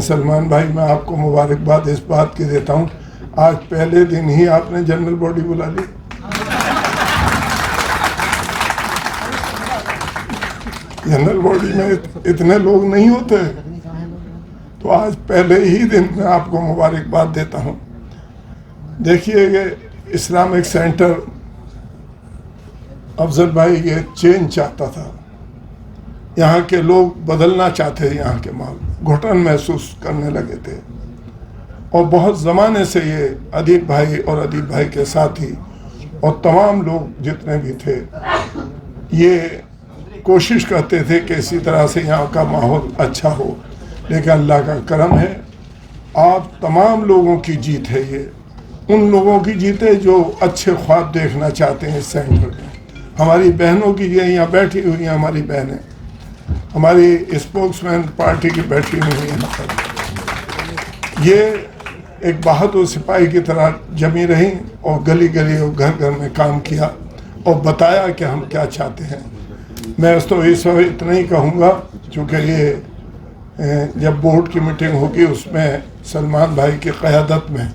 सलमान भाई, मैं आपको मुबारकबाद इस बात की देता हूँ, आज पहले दिन ही आपने जनरल बॉडी बुला ली। जनरल बॉडी में इतने लोग नहीं होते, तो आज पहले ही दिन मैं आपको मुबारकबाद देता हूँ। देखिए कि इस्लामिक सेंटर अफजल भाई ये चेंज चाहता था, यहाँ के लोग बदलना चाहते थे, यहाँ के माहौल घुटन महसूस करने लगे थे, और बहुत ज़माने से ये अदीब भाई और अदीब भाई के साथी और तमाम लोग जितने भी थे ये कोशिश करते थे कि इसी तरह से यहाँ का माहौल अच्छा हो। लेकिन अल्लाह का करम है, आप तमाम लोगों की जीत है, ये उन लोगों की जीत है जो अच्छे ख्वाब देखना चाहते हैं इस सेंटर में। हमारी बहनों की ये यहाँ बैठी हुई हैं, हमारी बहनें, हमारी स्पोक्समैन पार्टी की बैठी हुई हैं, ये एक बहादुर सिपाही की तरह जमी रही और गली गली और घर घर में काम किया और बताया कि हम क्या चाहते हैं। मैं तो इस वक्त इतना ही कहूँगा, चूँकि ये जब बोर्ड की मीटिंग होगी उसमें सलमान भाई की क़यादत में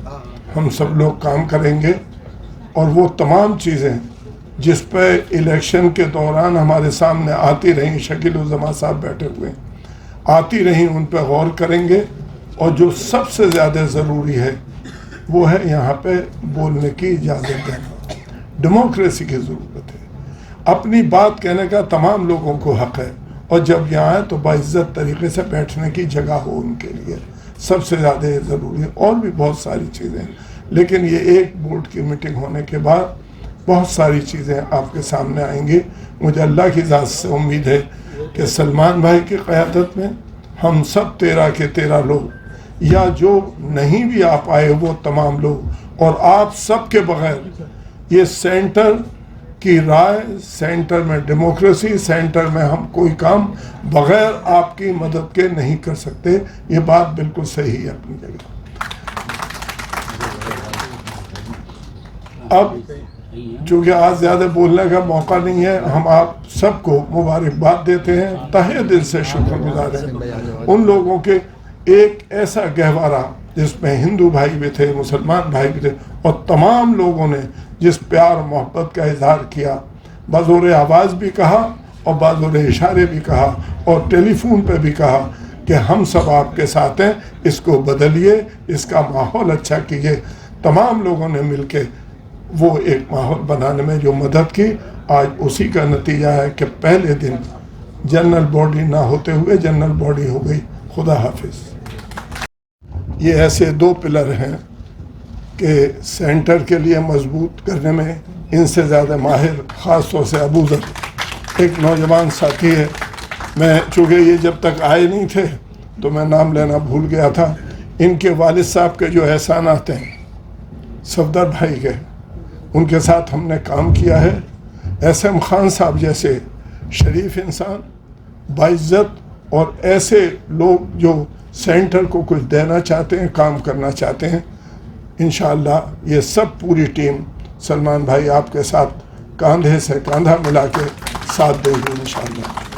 हम सब लोग काम करेंगे, और वो तमाम चीज़ें जिस पर इलेक्शन के दौरान हमारे सामने आती रहीं, शकील उज़ ज़मान साहब बैठे हुए आती रहीं, उन पर गौर करेंगे। और जो सबसे ज़्यादा ज़रूरी है वो है यहाँ पे बोलने की इजाज़त देना, डेमोक्रेसी की ज़रूरत है, अपनी बात कहने का तमाम लोगों को हक़ है, और जब यहाँ आए तो बाइज़्ज़त तरीके से बैठने की जगह हो उनके लिए, सबसे ज़्यादा ज़रूरी है। और भी बहुत सारी चीज़ें, लेकिन ये एक बोर्ड की मीटिंग होने के बाद बहुत सारी चीज़ें आपके सामने आएंगी। मुझे अल्लाह की ज़ात से उम्मीद है कि सलमान भाई की क़यादत में हम सब 13 के 13 लोग, या जो नहीं भी आ पाए वो तमाम लोग, और आप सब के बग़ैर ये सेंटर की राय, सेंटर में डेमोक्रेसी, सेंटर में हम कोई काम बग़ैर आपकी मदद के नहीं कर सकते। ये बात बिल्कुल सही है अपनी जगह। अब चूँकि आज ज़्यादा बोलने का मौका नहीं है, हम आप सबको मुबारकबाद देते हैं, तहे दिल से शुक्रगुजार हैं उन लोगों के एक ऐसा गहवारा जिसमें हिंदू भाई भी थे, मुसलमान भाई भी थे, और तमाम लोगों ने जिस प्यार मोहब्बत का इजहार किया, बाज़ोर आवाज़ भी कहा और बाज़ोर इशारे भी कहा और टेलीफोन पे भी कहा कि हम सब आपके साथ हैं, इसको बदलिए, इसका माहौल अच्छा कीजिए। तमाम लोगों ने मिलके वो एक माहौल बनाने में जो मदद की, आज उसी का नतीजा है कि पहले दिन जनरल बॉडी ना होते हुए जनरल बॉडी हो गई। खुदा हाफिज़। ये ऐसे 2 पिलर हैं कि सेंटर के लिए मजबूत करने में इनसे ज़्यादा माहिर ख़ास तौर से अबू ज़र एक नौजवान साथी है। मैं चूँकि ये जब तक आए नहीं थे तो मैं नाम लेना भूल गया था, इनके वालिद साहब के जो एहसानात हैं सफदर भाई के, उनके साथ हमने काम किया है। एस.एम. खान साहब जैसे शरीफ इंसान, बाइज़्ज़त, और ऐसे लोग जो सेंटर को कुछ देना चाहते हैं, काम करना चाहते हैं। इंशाअल्लाह ये सब पूरी टीम सलमान भाई आपके साथ कंधे से कंधा मिला के साथ देगी इंशाअल्लाह।